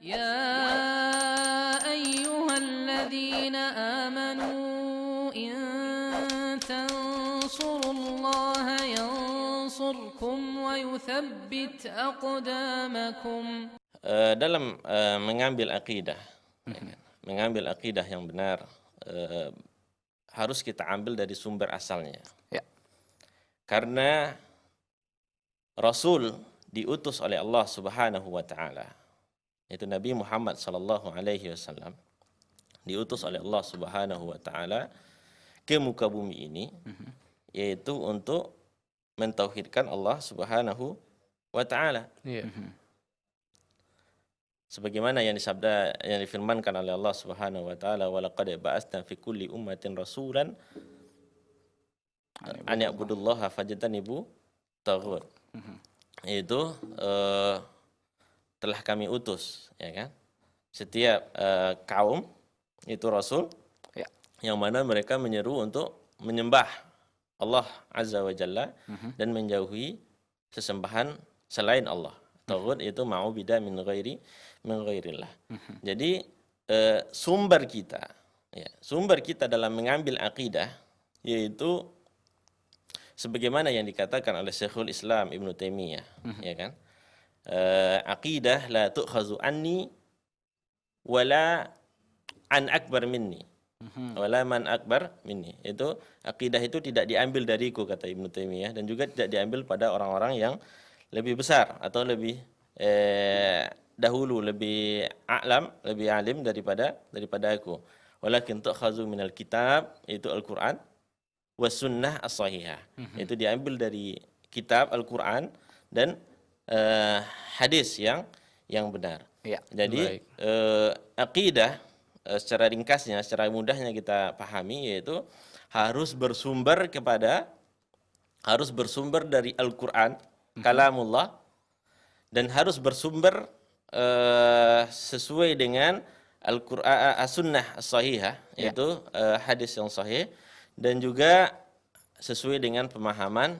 يا أيها الذين آمنوا إن تنصروا الله ينصركم ويثبت أقدامكم. Dalam mengambil akidah, mengambil akidah yang benar, harus kita ambil dari sumber asalnya. Ya. Karena Rasul diutus oleh Allah Subhanahu wa taala. Itu Nabi Muhammad sallallahu alaihi wasallam diutus oleh Allah Subhanahu wa taala ke muka bumi ini, yaitu untuk mentauhidkan Allah Subhanahu wa taala. Iya. Sebagaimana yang difirmankan oleh Allah Subhanahu wa taala, wa laqad ba'atsna fi kulli ummatin rasulan an ya'budullaha fajtanibu taghut. Itu telah kami utus, ya kan? Setiap kaum itu rasul, Ya. yang mana mereka menyeru untuk menyembah Allah Azza wa Jalla dan menjauhi sesembahan selain Allah. Taghut itu ma'ubida min ghairillah. Jadi sumber kita dalam mengambil akidah yaitu sebagaimana yang dikatakan oleh Syekhul Islam Ibnu Taimiyah, ya kan? Aqidah la tu'khazu anni wala an akbar minni. Wala man akbar minni. Itu akidah itu tidak diambil dariku, kata Ibnu Taimiyah, dan juga tidak diambil pada orang-orang yang lebih besar atau lebih dahulu, lebih lebih alim daripada aku. Walakin tu'khazu minal kitab, itu Al-Qur'an, was sunnah as-sahihah. Itu diambil dari kitab Al-Qur'an dan hadis yang benar. Ya. Jadi akidah secara ringkasnya, secara mudahnya kita pahami, yaitu harus bersumber dari Al-Qur'an, kalamullah, dan harus bersumber sesuai dengan Al-Qur'an, as-sunnah as-sahihah, yaitu hadis yang sahih, dan juga sesuai dengan pemahaman